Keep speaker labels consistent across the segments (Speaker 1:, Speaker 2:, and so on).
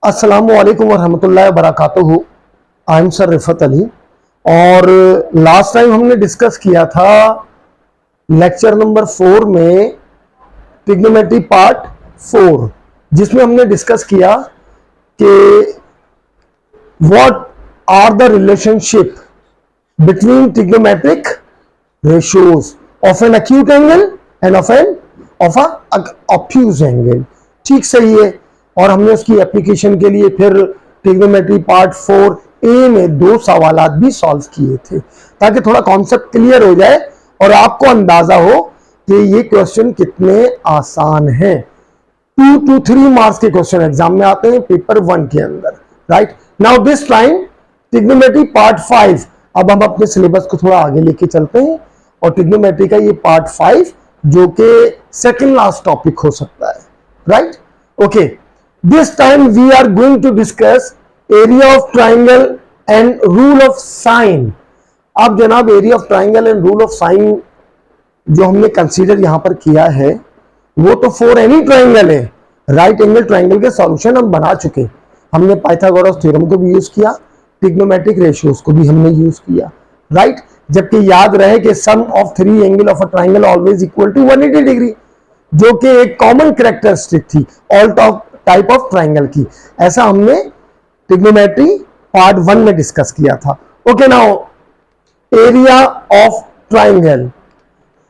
Speaker 1: अस्सलामु अलैकुम वरहमतुल्लाहि वबरकातुहू। I am sir Rifat Ali. और लास्ट टाइम हमने डिस्कस किया था लेक्चर नंबर 4 में ट्रिग्नोमेट्री पार्ट 4, जिसमें हमने डिस्कस किया कि what are the relationship between trigonometric ratios of an acute angle and of a obtuse angle। ठीक सही है। और हमने उसकी एप्लीकेशन के लिए फिर ट्रिग्नोमेट्री पार्ट 4A में 2 सवालात भी सॉल्व किए थे, ताकि थोड़ा कॉन्सेप्ट क्लियर हो जाए और आपको अंदाजा हो कि ये क्वेश्चन कितने आसान हैं। 2 to 3 मार्क्स के क्वेश्चन एग्जाम में आते हैं पेपर 1 के अंदर। Right now this time trigonometry part 5। अब हम अपने सिलेबस को थोड़ा आगे लेके चलते हैं और ट्रिग्नोमेट्री का ये पार्ट 5 जो कि सेकंड लास्ट टॉपिक हो सकता है। Right okay, this time we are going to discuss area of triangle and rule of sine. अब जनाब area of triangle and rule of sine जो हमने कंसीडर यहां पर किया है वो तो फॉर एनी ट्राइंगल है। राइट एंगल ट्राइंगल के सॉल्यूशन हम बना चुके। हमने पाइथागोरस थ्योरम को भी यूज किया, ट्रिग्नोमेट्रिक रेशियोज को भी हमने यूज किया। राइट जबकि याद रहे कि sum of 3 angle of a triangle always equal to 180 degree, जो कि एक कॉमन कैरेक्टरिस्टिक थी ऑल टाइप ऑफ ट्राइंगल की। ऐसा हमने ट्रिग्नोमेट्री पार्ट 1 में डिस्कस किया था। Okay now area of triangle.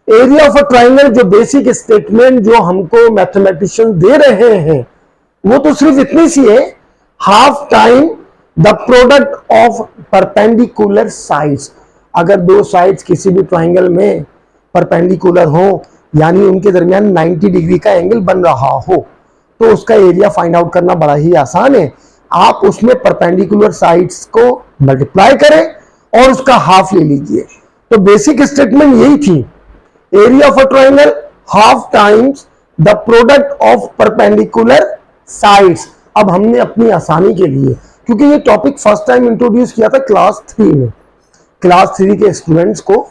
Speaker 1: Area of a triangle जो बेसिक स्टेटमेंट जो हमको मैथमेटिशियन दे रहे हैं वो तो सिर्फ इतनी सी है, half time the product of perpendicular sides. अगर 2 साइड्स किसी भी ट्राइंगल में परपेंडिकुलर हो, यानी उनके दरमियान 90 डिग्री का एंगल बन रहा हो, तो उसका एरिया फाइंड आउट करना बड़ा ही आसान है। आप उसमें परपेंडिकुलर साइड्स को मल्टीप्लाई करें और उसका हाफ ले लीजिए। तो बेसिक स्टेटमेंट यही थी, area of a triangle half times the product of perpendicular sides. अब हमने अपनी आसानी के लिए, क्योंकि ये टॉपिक फर्स्ट टाइम इंट्रोड्यूस किया था क्लास 3 में, क्लास 3 के स्टूडेंट्स को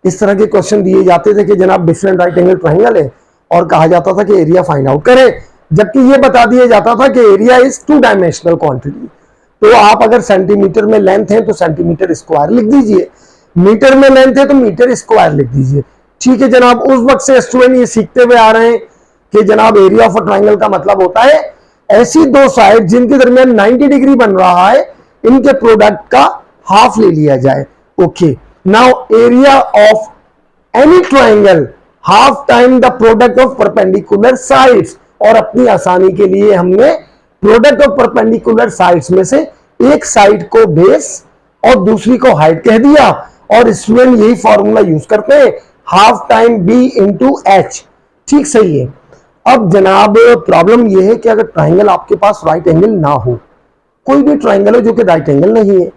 Speaker 1: इस तरह के क्वेश्चन दिए जाते थे कि जनाब डिफरेंट राइट एंगल ट्राइंगल है और कहा जाता था कि एरिया फाइंड आउट करें, जबकि ये बता दिया जाता था कि एरिया इज 2 डायमेंशनल क्वांटिटी। तो आप अगर सेंटीमीटर में लेंथ है तो सेंटीमीटर स्क्वायर लिख दीजिए, मीटर में लेंथ है तो मीटर स्क्वायर लिख दीजिए। ठीक है जनाब, उस वक्त से स्टूडेंट ये सीखते हुए आ रहे हैं कि जनाब एरिया ऑफ अ ट्राइंगल का मतलब होता है ऐसी 2 साइड जिनके दरमियान 90 डिग्री बन रहा है, इनके प्रोडक्ट का हाफ ले लिया जाए। Okay now area of any triangle half time the product of perpendicular sides. और अपनी आसानी के लिए हमने प्रोडक्ट ऑफ परपेंडिकुलर साइड्स में से एक साइड को बेस और दूसरी को हाइट कह दिया, और स्टूडेंट यही फॉर्मूला यूज करते हैं, half time b into h. ठीक सही है। अब जनाब प्रॉब्लम यह है कि अगर ट्राइंगल आपके पास राइट एंगल ना हो, कोई भी ट्राइंगल हो जो कि राइट एंगल नहीं है,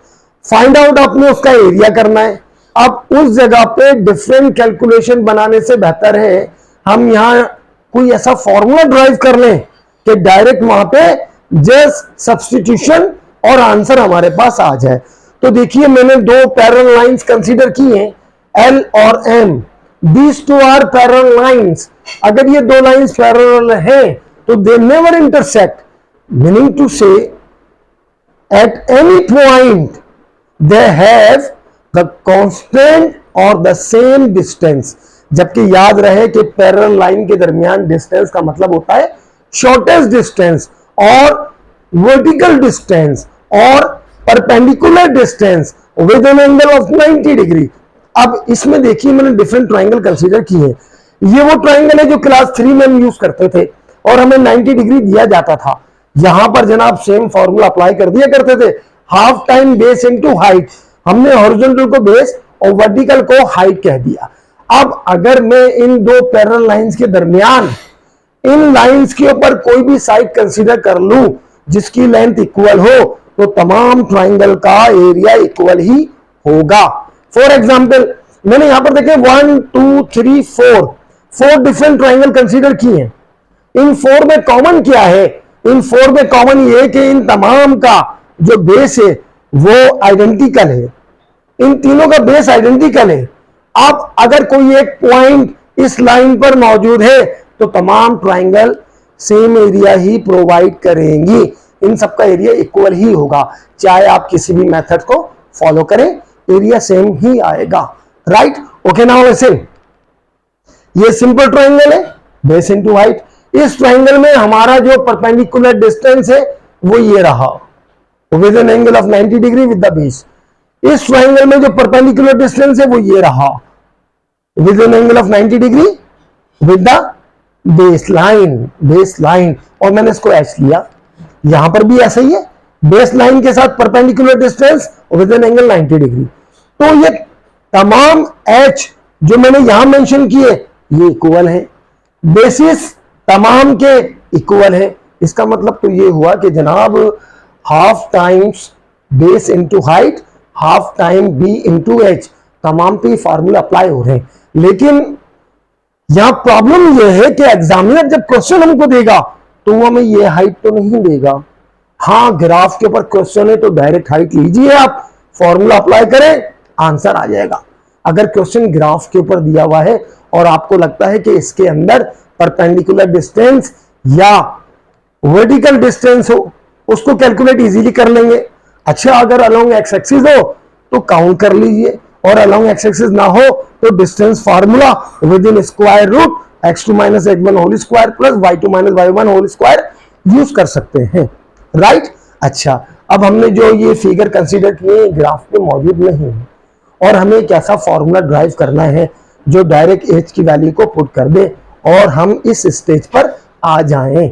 Speaker 1: फाइंड आउट आपने उसका एरिया करना है। अब उस जगह पे डिफरेंट कैलकुलेशन बनाने से बेहतर है हम यहां कोई ऐसा फॉर्मूला ड्राइव कर लें कि डायरेक्ट वहां पे जस्ट सब्स्टिट्यूशन और आंसर हमारे पास आ जाए। तो देखिए मैंने 2 पैरेलल लाइंस कंसीडर की हैं, एल और M. These 2 are parallel lines. अगर ये 2 लाइंस पैरेलल हैं तो they never intersect, meaning to say at any point they have the constant or the same distance। जबकि याद रहे कि पैरेलल लाइन के दरमियान डिस्टेंस का मतलब होता है शॉर्टेस्ट डिस्टेंस और वर्टिकल डिस्टेंस और perpendicular distance with an angle of 90 degree. अब इसमें देखिए मैंने डिफरेंट ट्राइंगल कंसीडर किए हैं। ये वो ट्राइंगल है जो क्लास 3 में हम यूज करते थे और हमें 90 डिग्री दिया जाता था। यहां पर जनाब सेम फॉर्मूला अप्लाई कर दिया करते थे, half time base into height. हमने हॉरिजॉन्टल को बेस और वर्टिकल को हाइट कह दिया। अब अगर मैं इन 2 पैरेलल लाइंस के दरमियान इन लाइंस के ऊपर कोई भी साइड कंसीडर कर लूं जिसकी लेंथ इक्वल हो, तो तमाम ट्राइंगल का एरिया इक्वल ही होगा। फॉर एग्जाम्पल मैंने यहां पर देखे 1 2 3 4 डिफरेंट ट्राइंगल कंसीडर किए हैं। इन 4 में कॉमन क्या है? इन 4 में कॉमन ये कि इन तमाम का जो बेस है वो आइडेंटिकल है, इन तीनों का बेस आइडेंटिकल है। अब अगर कोई एक पॉइंट इस लाइन पर मौजूद है तो तमाम ट्राइंगल सेम एरिया ही प्रोवाइड करेंगी। इन सबका एरिया इक्वल ही होगा, चाहे आप किसी भी मेथड को फॉलो करें, एरिया सेम ही आएगा, राइट। ओके, नाउ लिसन, ये सिंपल ट्रायंगल है, बेस इनटू हाइट। इस ट्रायंगल में हमारा जो परपेंडिकुलर डिस्टेंस है वो ये रहा, with an angle of 90 degree with the base. इस ट्रायंगल में जो परपेंडिकुलर डिस्टेंस है वो ये रहा, with an angle of 90 degree with the base line, और मैंने इसको एच लिया। यहां पर भी ऐसा ही है, बेस लाइन के साथ perpendicular distance with an angle 90 degree. तो ये तमाम एच जो मैंने यहां मेंशन किए ये इक्वल है, बेसिस तमाम के इक्वल है। इसका मतलब तो ये हुआ कि जनाब half times base into height, half time b into h, तमाम पे फार्मूला अप्लाई हो रहे हैं। लेकिन यहां प्रॉब्लम यह है कि एग्जामिनर जब क्वेश्चन हमको देगा तो वो हमें ये हाइट तो नहीं देगा। हाँ, ग्राफ के ऊपर क्वेश्चन है तो डायरेक्ट हाइट लीजिए, आप फॉर्मूला अप्लाई करें, आंसर आ जाएगा। अगर क्वेश्चन ग्राफ के ऊपर दिया हुआ है और आपको लगता है कि इसके अंदर परपेंडिकुलर डिस्टेंस या वर्टिकल डिस्टेंस हो, उसको कैलकुलेट इजीली कर लेंगे। अच्छा, अगर अलोंग एक्स एक्सिस हो तो काउंट कर लीजिए, और अलोंग एक्स एक्सिस ना हो तो distance formula with in square root x2 minus x1 whole square plus y2 minus y1 whole square use कर सकते हैं, राइट। अच्छा, अब हमने जो ये फिगर कंसीडर किए ग्राफ पे मौजूद नहीं है, और हमें एक ऐसा फॉर्मूला ड्राइव करना है जो डायरेक्ट एच की वैल्यू को पुट कर दे और हम इस स्टेज पर आ जाएं।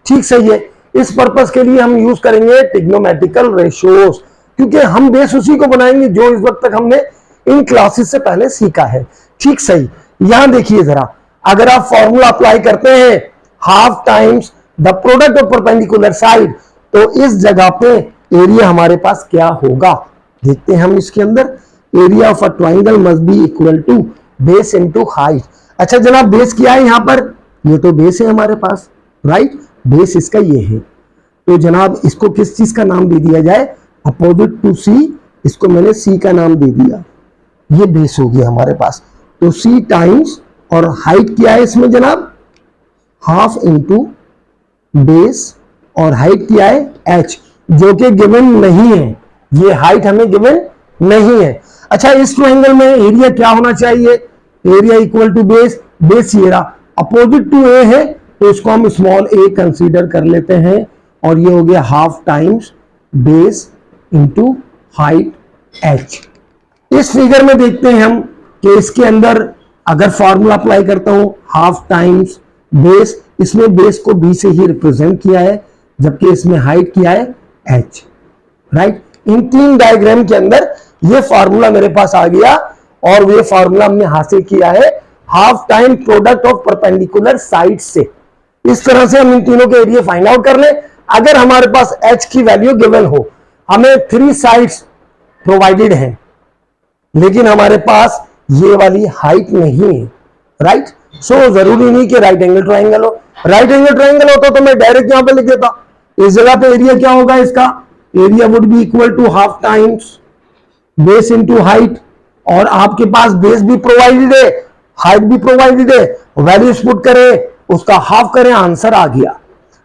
Speaker 1: ठीक सही है। इस पर्पस के लिए हम यूज करेंगे ट्रिग्नोमेट्रिकल रेशियोज, क्योंकि हम बेस उसी को बनाएंगे जो इस वक्त तक हमने इन क्लासेस से पहले सीखा है। ठीक सही। यहां देखिए जरा, अगर आप फॉर्मूला अप्लाई करते हैं half times the product of perpendicular side, तो इस जगह पे एरिया हमारे पास क्या होगा देखते हैं हम। इसके अंदर area of a triangle must be equal to base into height. अच्छा जनाब, बेस क्या है यहां पर? ये तो बेस है हमारे पास, राइट। बेस इसका ये है, तो जनाब इसको किस चीज का नाम दे दिया जाए? अपोजिट टू सी, इसको मैंने सी का नाम दे दिया। ये बेस हो गया हमारे पास, तो सी टाइम्स, और हाइट क्या है इसमें जनाब? हाफ इंटू बेस, और हाइट क्या है? एच, जो कि गिवन नहीं है, ये हाइट हमें गिवन नहीं है। अच्छा, इस ट्रायंगल में एरिया क्या होना चाहिए? Area equal to base, base ये रहा, अपोजिट टू ए है तो इसको हम स्मॉल ए कंसीडर कर लेते हैं, और ये हो गया half times base into height H. इस फिगर में देखते हैं हम कि इसके अंदर अगर फॉर्मूला अप्लाई करता हूं हाफ टाइम्स बेस, इसमें बेस को बी से ही रिप्रेजेंट किया है, जबकि इसमें हाइट किया है एच, राइट। इन तीन डायग्राम के अंदर ये फार्मूला मेरे पास आ गया, और ये फार्मूला हमने हासिल किया है half time product of perpendicular side से। इस तरह से हम इन तीनों के एरिया फाइंड आउट कर लें। अगर हमारे पास एच की वैल्यू गिवन हो, हमें 3 साइड्स प्रोवाइडेड हैं, लेकिन हमारे पास ये वाली हाइट नहीं है, राइट। सो जरूरी नहीं कि राइट एंगल ट्रायंगल हो। राइट एंगल ट्रायंगल होता तो मैं डायरेक्ट यहां पे लिख देता। इस जगह पे एरिया क्या होगा इसका? Area would be equal to half times base into height, और आपके पास बेस भी प्रोवाइडेड है, हाइट भी प्रोवाइडेड है, वैल्यूज पुट करें, उसका हाफ करें, आंसर आ गया।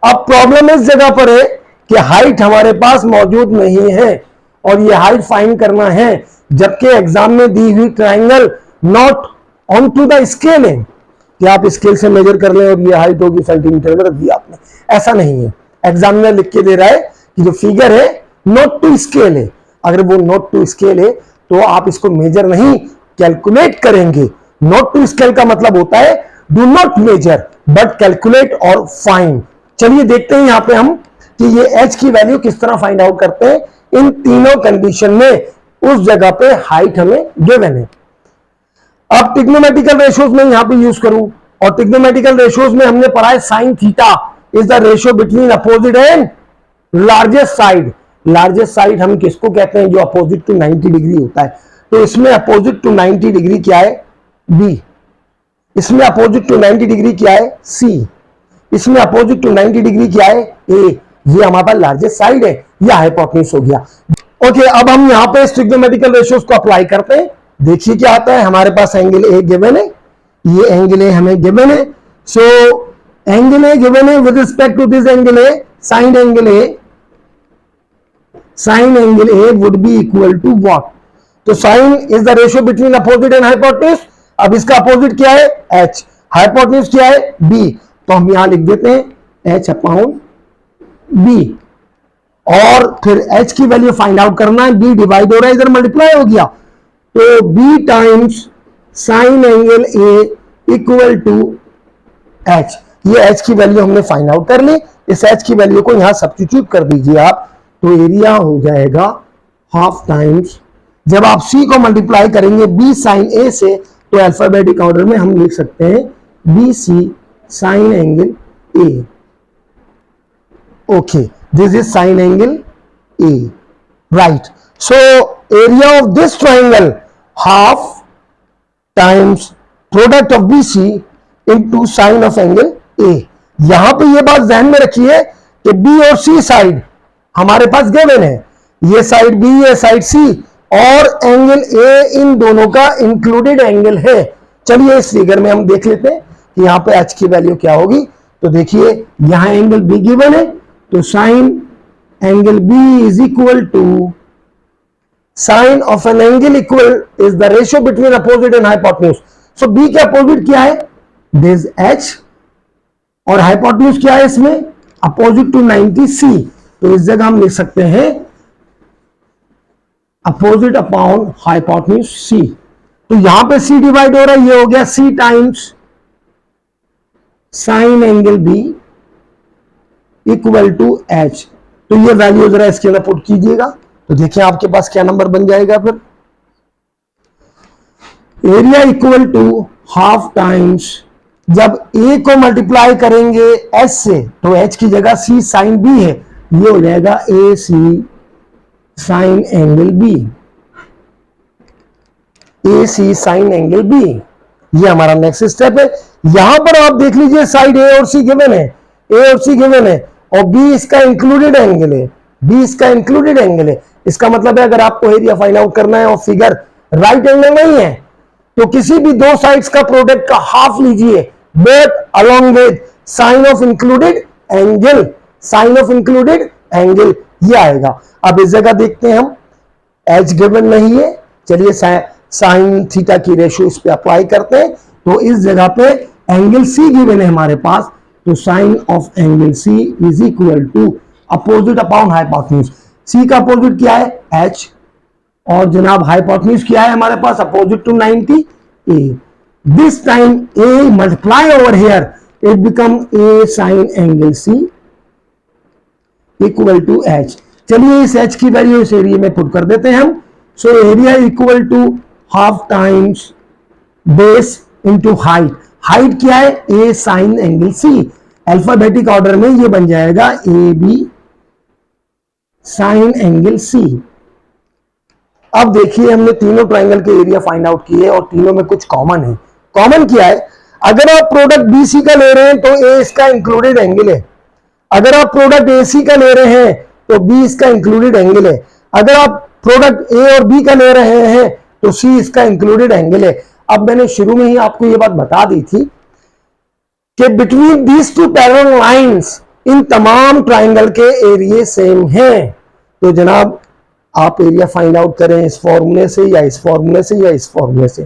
Speaker 1: अब प्रॉब्लम इस जगह पर है कि हाइट हमारे पास मौजूद नहीं है, और ये हाइट फाइंड करना है, जबकि एग्जाम में दी हुई triangle not on to the scale है कि आप स्केल से मेजर कर लें और ये हाइट होगी सेंटीमीटर में रख दिया आपने, ऐसा नहीं है। एग्जामिनर लिख के दे रहा है कि जो फिगर है नॉट टू स्केल है। अगर वो नॉट टू स्केल है तो आप इसको मेजर नहीं कैलकुलेट करेंगे। नॉट टू स्केल का मतलब होता है do not measure but calculate और फाइंड। चलिए देखते हैं यहां पे हम कि ये एच की वैल्यू किस तरह फाइंड आउट करते हैं इन तीनों कंडीशन में। उस जगह पे हाइट हमें गिवन है। अब ट्रिग्नोमेट्रिकल रेशियोज में यहां पे यूज करूं, और ट्रिग्नोमेट्रिकल रेशियोज में हमने पढ़ा है sine theta is the ratio between opposite and largest side. Largest side हम किसको कहते हैं? जो अपोजिट टू 90 डिग्री होता है। तो इसमें अपोजिट टू 90 डिग्री क्या है? बी। इसमें अपोजिट टू 90 डिग्री क्या है? सी। इसमें अपोजिट टू 90 डिग्री क्या है? ए। ये हमारे पास लार्जेस्ट साइड है, यह हाइपोटेन्यूज हो गया। ओके, अब हम यहां पे ट्रिग्नोमेट्रिकल रेशियोज को अप्लाई करते हैं। देखिए क्या आता है। हमारे पास एंगल ए गिवन है, ये एंगल ए हमें गिवन है। सो एंगल ए गिवन है, with respect to this angle A, sine angle A sine angle A would be equal to what? तो sine is the ratio between opposite and hypotenuse. अब इसका opposite क्या है? H. Hypotenuse क्या है? B. तो हम यहां लिख देते हैं एच अपॉन बी, और फिर एच की वैल्यू फाइंड आउट करना है। बी डिवाइड हो रहा है, इधर मल्टीप्लाई हो गया, तो b times sine angle a equal to h. ये एच की वैल्यू हमने फाइंड आउट कर ली। इस एच की वैल्यू को यहां सब्स्टिट्यूट कर दीजिए आप, तो एरिया हो जाएगा हाफ टाइम्स, जब आप सी को मल्टीप्लाई करेंगे बी साइन ए से, तो अल्फाबेटिक ऑर्डर में हम लिख सकते हैं b C sine angle a. Okay, this is sine angle A, right? So area of this triangle half times product of BC into sine of angle A। यहां पे ये बात ध्यान में रखिए कि B और C साइड हमारे पास गिवन है, ये साइड B, ये साइड C, और एंगल A इन दोनों का इंक्लूडेड एंगल है। चलिए इस फिगर में हम देख लेते हैं कि यहां पे H की वैल्यू क्या होगी। तो देखिए यहां एंगल B गिवन है, तो sign angle B is equal to sine of an angle equal is the ratio between opposite and hypotenuse। So B के अपोजिट क्या है? This H, और हाइपोटेन्यूज क्या है इसमें? Opposite to 90 C। तो इस जगह हम लिख सकते हैं अपोजिट अपॉन हाइपोटेन्यूज C। तो यहां पे C डिवाइड हो रहा है, ये हो गया C times sine angle B equal to H। तो ये वैल्यू जरा इसके अंदर पुट कीजिएगा, तो देखिए आपके पास क्या नंबर बन जाएगा। फिर area equal to half times, जब A को मल्टीप्लाई करेंगे H से, तो H की जगह C साइन B है, ये हो जाएगा AC sign angle B। AC sign angle B, ये हमारा नेक्स्ट स्टेप है। यहां पर आप देख लीजिए साइड A और C गिवन है, A और C गिवन है, और B इसका इंक्लूडेड एंगल है, B इसका इंक्लूडेड एंगल है। इसका मतलब है अगर आपको एरिया फाइंड आउट करना है और फिगर राइट एंगल नहीं है, तो किसी भी दो साइड्स का प्रोडक्ट का हाफ लीजिए, but along with sine of included angle, sine of included angle ये आएगा। अब इस जगह देखते हैं हम, एच गिवन नहीं है, चलिए साइन थीटा की रेशियो इस पे अप्लाई करते हैं। तो इस जगह पे एंगल सी गिवन है हमारे पास, तो sine of angle C is equal to opposite upon hypotenuse. C का अपोजिट क्या है? एच, और जनाब हाइपोटेन्यूज क्या है हमारे पास? Opposite to 90 A. This time A multiply over here, it become A sine angle C equal to H. चलिए इस एच की वैल्यू इस एरिया में पुट कर देते हैं हम। So area equal to half times base into height. Height क्या है? A sine angle C. Alphabetic order में ये बन जाएगा A B sine angle C. अब देखिए हमने तीनों ट्राइंगल के एरिया फाइंड आउट किए और तीनों में कुछ कॉमन है। कॉमन क्या है? अगर आप प्रोडक्ट बीसी का ले रहे हैं तो ए इसका इंक्लूडेड एंगल है, अगर आप प्रोडक्ट एसी का ले रहे हैं तो बी इसका इंक्लूडेड एंगल है, अगर आप प्रोडक्ट ए और बी का ले रहे हैं तो सी इसका इंक्लूडेड एंगल है। अब मैंने शुरू में ही आपको यह बात बता दी थी कि between these two parallel lines in तमाम ट्राइंगल के एरिया सेम हैं। तो जनाब आप एरिया फाइंड आउट करें इस फॉर्मूले से या इस फॉर्मूले से या इस फॉर्मूले से,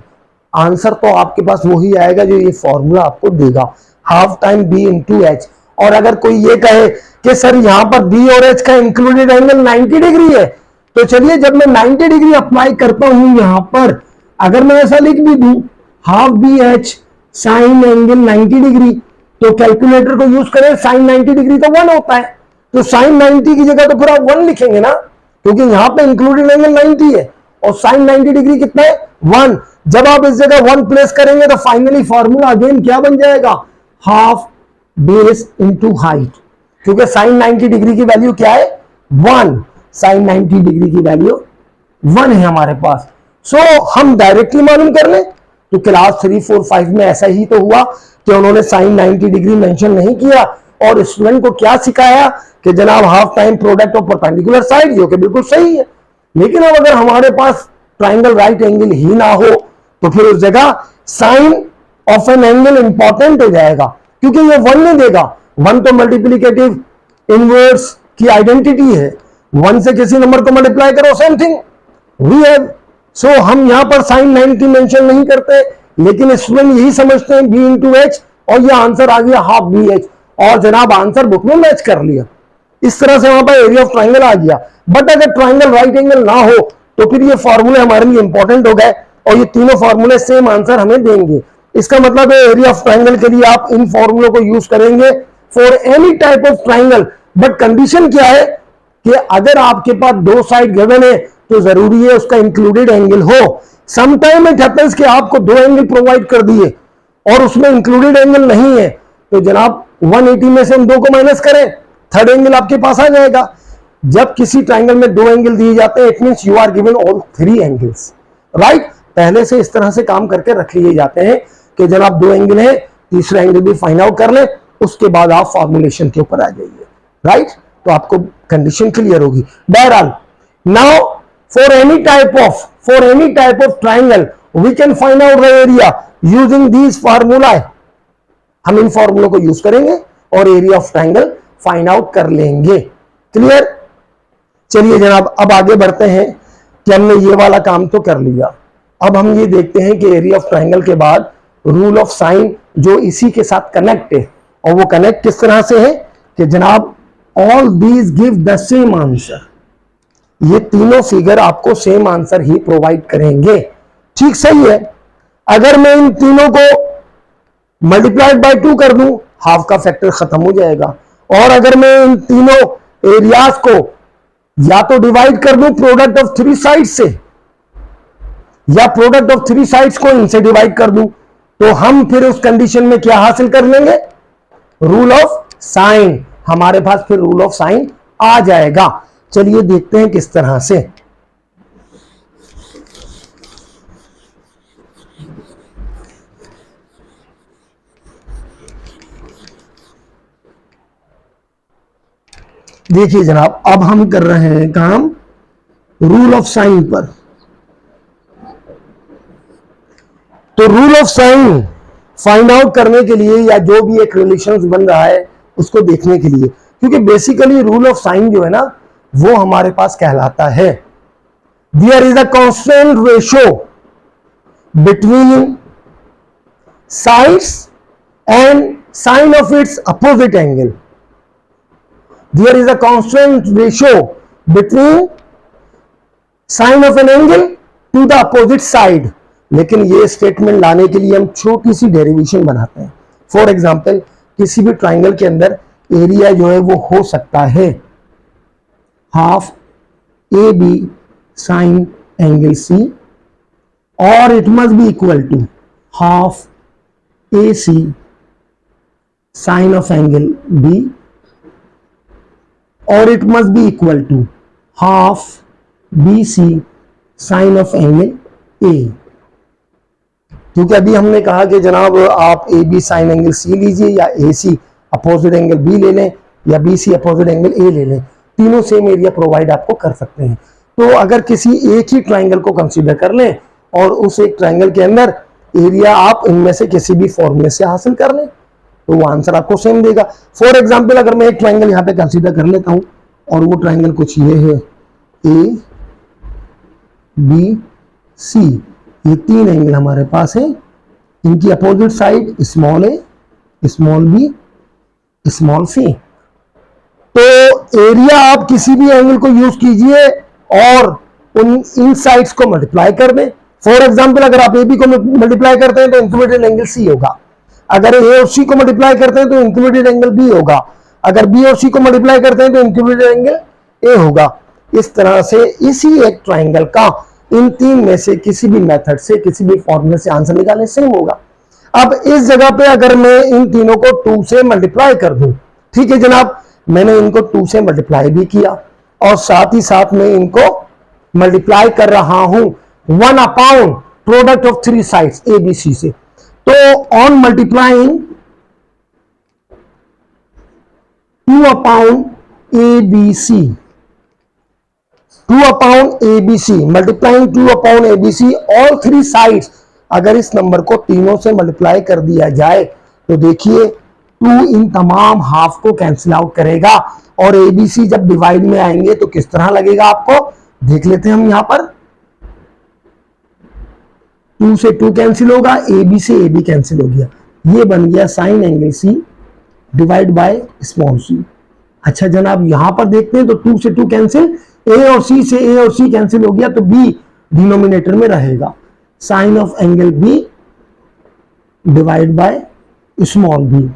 Speaker 1: आंसर तो आपके पास वही आएगा जो ये फॉर्मूला आपको देगा, half time b into h. और अगर कोई ये कहे कि सर यहां पर बी और एच का इंक्लूडेड एंगल 90 डिग्री है, तो चलिए जब मैं 90 डिग्री अप्लाई करता हूं यहां पर, अगर मैं ऐसा लिख भी दूं half b h sine angle 90 degree, तो कैलकुलेटर को यूज करें, साइन 90 डिग्री तो 1 होता है, तो साइन 90 की जगह तो पूरा 1 लिखेंगे ना, क्योंकि यहां पे इंक्लूडेड एंगल 90 है और साइन 90 डिग्री कितना है? 1। जब आप इस जगह 1 प्लेस करेंगे तो फाइनली फॉर्मूला अगेन क्या बन जाएगा? हाफ बेस इंटू हाइट, क्योंकि साइन 90 डिग्री की वैल्यू क्या है? 1। साइन 90 डिग्री की वैल्यू 1 है हमारे पास। सो हम डायरेक्टली मालूम कर लें, तो क्लास 3, 4, 5 में ऐसा ही तो हुआ कि उन्होंने साइन 90 डिग्री मेंशन नहीं किया और स्टूडेंट को क्या सिखाया कि जनाब half time product of perpendicular side, जो कि बिल्कुल सही है। लेकिन अब अगर हमारे पास ट्राइंगल राइट एंगल ही ना हो तो फिर उस जगह sine of an angle important हो जाएगा, क्योंकि ये 1 नहीं देगा। 1 तो मल्टीप्लिकेटिव इनवर्स की आइडेंटिटी है, 1 से किसी नंबर को मल्टीप्लाई करो, सेम थिंग वी हैव। सो हम यहां पर साइन 90 मेंशन नहीं करते, लेकिन स्टूडेंट यही समझते हैं b इंटू एच, और ये आंसर आ गया हाफ बी एच, और जनाब आंसर बुक में मैच कर लिया। इस तरह से वहां पर एरिया ऑफ ट्राइंगल आ गया। बट अगर ट्राइंगल राइट एंगल ना हो तो फिर ये फॉर्मूले हमारे लिए इंपॉर्टेंट हो गए, और ये तीनों फॉर्मूले सेम आंसर हमें देंगे। इसका मतलब है एरिया ऑफ ट्राइंगल के लिए आप इन फॉर्मूलों को यूज करेंगे for any type of triangle. But condition क्या है कि अगर आपके पास दो साइड गिवन है तो जरूरी है उसका इंक्लूडेड एंगल हो। समटाइम इट हैपेंस कि आपको दो एंगल प्रोवाइड कर दिए और उसमें इंक्लूडेड एंगल नहीं है, तो जनाब 180 में से हम दो को माइनस करें, थर्ड एंगल आपके पास आ जाएगा। जब किसी ट्राइंगल में दो एंगल दिए जाते हैं, it means you are given all 3 angles, right. पहले से इस तरह से काम करके रख लिए जाते हैं कि जनाब दो एंगल है, तीसरा एंगल भी फाइंड आउट कर ले, उसके बाद आप फॉर्मुलेशन के ऊपर आ जाइए, राइट। तो आपको कंडीशन क्लियर होगी। बहरहाल, now for any type of triangle we can find out the area using these formula. हम इन फॉर्मूलों को यूज करेंगे और area of triangle find out कर लेंगे। क्लियर। चलिए जनाब, अब आगे बढ़ते हैं कि हमने ये वाला काम तो कर लिया। अब हम ये देखते हैं कि एरिया ऑफ ट्राइंगल के बाद रूल ऑफ साइन जो इसी के साथ कनेक्ट है, और वो कनेक्ट किस तरह से है कि जनाब all these give the same answer. ये तीनों फिगर आपको सेम आंसर ही प्रोवाइड करेंगे। ठीक सही है। अगर मैं इन तीनों को मल्टीप्लाइड बाय 2 कर दूं, हाफ का फैक्टर खत्म हो जाएगा। और अगर मैं इन तीनों एरियाज को या तो डिवाइड कर दूं प्रोडक्ट ऑफ 3 साइड से, या प्रोडक्ट ऑफ 3 साइड्स को इनसे डिवाइड कर दूं, तो हम फिर उस कंडीशन में क्या हासिल कर लेंगे? Rule of sign. हमारे पास फिर रूल ऑफ साइन आ जाएगा। चलिए देखते हैं किस तरह से। देखिए जनाब, अब हम कर रहे हैं काम रूल ऑफ साइन पर। तो rule of sign find out करने के लिए, या जो भी एक रिलेशन बन रहा है उसको देखने के लिए, क्योंकि बेसिकली रूल ऑफ साइन जो है ना वो हमारे पास कहलाता है there is a constant ratio between sides and sine of its opposite angle. There is a constant ratio between sine of an angle to the opposite side. लेकिन ये स्टेटमेंट लाने के लिए हम छोटी सी डेरिवेशन बनाते हैं। फॉर एग्जाम्पल, किसी भी ट्राइंगल के अंदर एरिया जो है वो हो सकता है half A B sine angle C, और it must be equal to half A C sine of angle B, और it must be equal to half B C sine of angle A. क्योंकि अभी हमने कहा कि जनाब आप A B sine angle C लीजिए, या A C opposite angle B ले लें, या B C opposite angle A ले लें, तीनों सेम एरिया प्रोवाइड आपको कर सकते हैं। तो अगर किसी एक ही ट्राइंगल को कंसीडर कर लें और उस एक ट्राइंगल के अंदर एरिया आप इनमें से किसी भी फॉर्मूले से हासिल कर लें, तो वो आंसर आपको सेम देगा। फॉर एग्जाम्पल, अगर मैं एक ट्राइंगल यहाँ पे कंसीडर कर लेता हूँ, और वो ट्राइंगल कुछ ये है ए बी सी, ये 3 एंगल हमारे पास है, इनकी अपोजिट साइड स्मॉल ए, स्मॉल बी, स्मॉल सी। तो एरिया आप किसी भी एंगल को यूज कीजिए और इन साइड्स को मल्टीप्लाई कर दें। फॉर एग्जांपल, अगर आप ए बी को मल्टीप्लाई करते हैं तो इंक्लूडेड एंगल सी होगा, अगर ए और सी को मल्टीप्लाई करते हैं तो इंक्लूडेड एंगल बी होगा, अगर बी और सी को मल्टीप्लाई करते हैं तो इंक्लूडेड एंगल ए होगा। इस तरह से इसी एक ट्राइंगल का इन 3 में से किसी भी मेथड से, किसी भी फॉर्मूले से आंसर निकालने सेम होगा। अब इस जगह पे अगर मैं इन तीनों को 2 से मल्टीप्लाई कर दूं, ठीक है जनाब, मैंने इनको 2 से मल्टीप्लाई भी किया, और साथ ही साथ में इनको मल्टीप्लाई कर रहा हूं 1 upon product of 3 sides a b c से। तो on multiplying 2 upon a b c, 2 upon a b c, multiplying 2 upon a b c, all 3 sides. अगर इस नंबर को तीनों से मल्टीप्लाई कर दिया जाए तो देखिए 2 इन तमाम हाफ को कैंसिल आउट करेगा, और ABC जब डिवाइड में आएंगे तो किस तरह लगेगा आपको देख लेते हैं हम। यहां पर 2 से 2 कैंसिल होगा, AB से AB कैंसिल हो गया, ये बन गया sign angle C divide by small c। अच्छा जनाब यहां पर देखते हैं तो 2 से 2 कैंसिल, A और C से A और C कैंसिल हो गया तो B डिनोमिनेटर में रहेगा, sine of angle B divide by small b।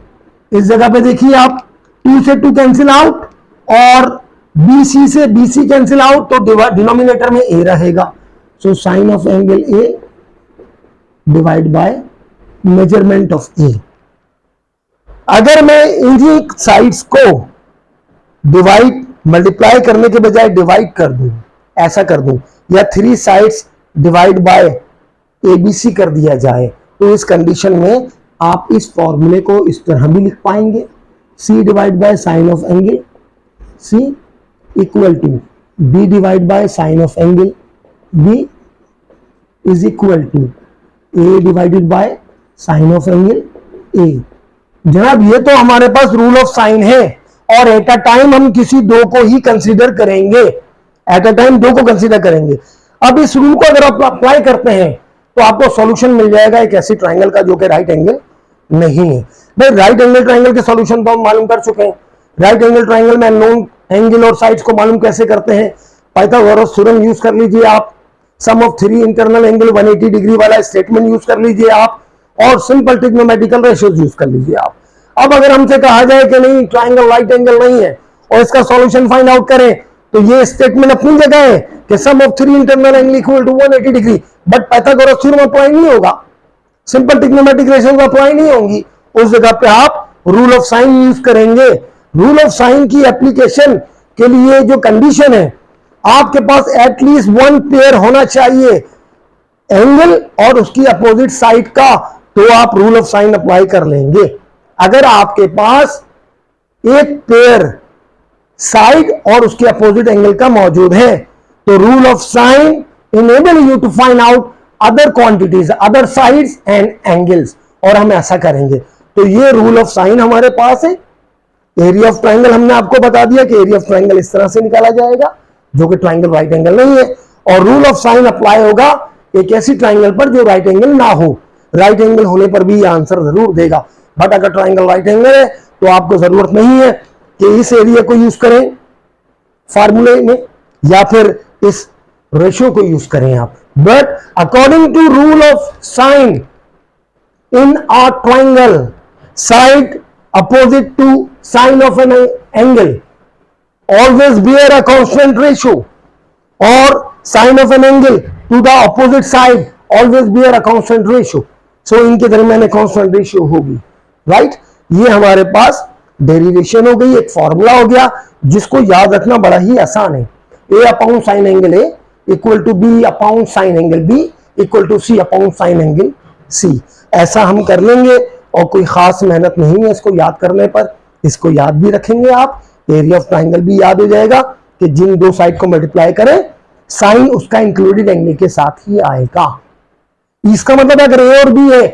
Speaker 1: इस जगह पे देखिए आप 2 से 2 कैंसिल आउट और BC से BC कैंसिल आउट तो डिनोमिनेटर में A रहेगा, so sine of angle A divide by measurement of A। अगर मैं इन्हीं साइड्स को डिवाइड मल्टीप्लाई करने के बजाय डिवाइड कर दूं, ऐसा कर दूं, या 3 साइड्स डिवाइड बाय ABC कर दिया जाए तो इस कंडीशन में आप इस फॉर्मूले को इस तरह भी लिख पाएंगे, C divide by sine of angle C equal to B divide by sine of angle B is equal to A divided by sine of angle A। जनाब ये तो हमारे पास रूल ऑफ साइन है और एट अ टाइम हम किसी दो को ही कंसीडर करेंगे, एट अ टाइम दो को कंसीडर करेंगे। अब इस रूल को अगर आप अप्लाई करते हैं तो आपको सॉल्यूशन मिल जाएगा एक ऐसी ट्राइंगल का जो कि राइट एंगल नहीं है। भाई राइट एंगल ट्राइंगल के सॉल्यूशन तो हम मालूम कर चुके हैं। राइट एंगल ट्राइंगल में नोन एंगल और साइड्स को मालूम कैसे करते हैं, पाइथागोरस थ्योरम यूज कर लीजिए आप, सम ऑफ 3 इंटरनल एंगल 180 डिग्री वाला स्टेटमेंट यूज कर लीजिए आप, और सिंपल ट्रिग्नोमेट्रिकल रेशियोज यूज कर लीजिए आप। अब अगर हमसे कहा जाए कि नहीं ट्राइंगल राइट एंगल नहीं है और इसका सॉल्यूशन फाइंड आउट करें तो ये स्टेटमेंट अपनी जगह है कि sum of 3 internal angle equal to 180 degree, but Pythagoras theorem apply नहीं होगा, सिंपल ट्रिग्नोमेट्रिक रेशियोज अप्लाई नहीं होंगी। उस जगह पे आप रूल ऑफ साइन यूज करेंगे। रूल ऑफ साइन की एप्लीकेशन के लिए जो कंडीशन है, आपके पास एटलीस्ट 1 पेयर होना चाहिए एंगल और उसकी अपोजिट साइड का, तो आप रूल ऑफ साइन अप्लाई कर लेंगे। अगर आपके पास एक पेयर साइड और उसके अपोजिट एंगल का मौजूद है तो rule of sine enable you to find out other quantities, other sides and angles, और हम ऐसा करेंगे। तो ये रूल ऑफ साइन हमारे पास है। एरिया ऑफ ट्राइंगल हमने आपको बता दिया कि एरिया ऑफ ट्राइंगल इस तरह से निकाला जाएगा जो कि ट्राइंगल राइट एंगल नहीं है, और रूल ऑफ साइन अप्लाई होगा एक ऐसी ट्राइंगल पर जो राइट एंगल ना हो। राइट एंगल होने पर भी ये आंसर जरूर देगा, बट अगर ट्राइंगल राइट एंगल है तो आपको जरूरत नहीं है कि इस एरिया को यूज करें फार्मूले में या फिर इस रेशियो को यूज करें आप। But according to rule of sine in a triangle, side opposite to sine of an angle always bear a constant ratio, or sine of an angle to the opposite side always bear a constant ratio, so इनके दरमियान एक constant ratio होगी, right. ये हमारे पास derivation हो गई, एक formula हो गया जिसको याद रखना बड़ा ही आसान है। a upon sine angle a equal to b upon sine angle b equal to c upon sine angle c, ऐसा हम कर लेंगे और कोई खास मेहनत नहीं है इसको याद करने पर। इसको याद भी रखेंगे आप, एरिया ऑफ ट्राइंगल भी याद हो जाएगा कि जिन दो साइड को मल्टीप्लाई करें साइन उसका इंक्लूडेड एंगल के साथ ही आएगा। इसका मतलब अगर ए और बी है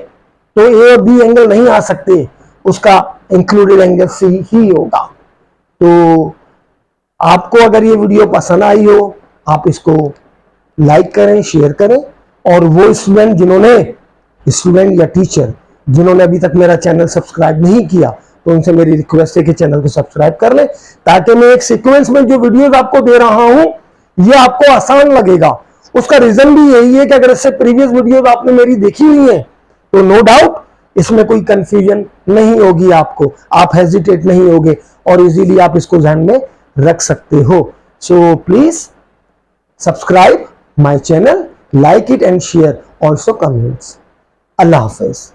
Speaker 1: तो ए और बी एंगल नहीं आ सकते, उसका इंक्लूडेड एंगल सी ही होगा। तो आपको अगर ये वीडियो पसंद आई हो आप इसको लाइक करें, शेयर करें, और वो स्टूडेंट या टीचर जिन्होंने अभी तक मेरा चैनल सब्सक्राइब नहीं किया तो उनसे मेरी रिक्वेस्ट है कि चैनल को सब्सक्राइब कर लें, ताकि मैं एक सीक्वेंस में जो वीडियोस आपको दे रहा हूं ये आपको आसान लगेगा। उसका रीजन भी यही है कि अगर इससे प्रीवियस वीडियोस आपने मेरी देखी हुई है तो नो डाउट इसमें कोई कंफ्यूजन नहीं होगी आपको, आप हेजिटेट नहीं होगे और इजीली आप इसको ध्यान में रख सकते हो। So please subscribe my channel, like it and share, also comments. Allah Hafiz.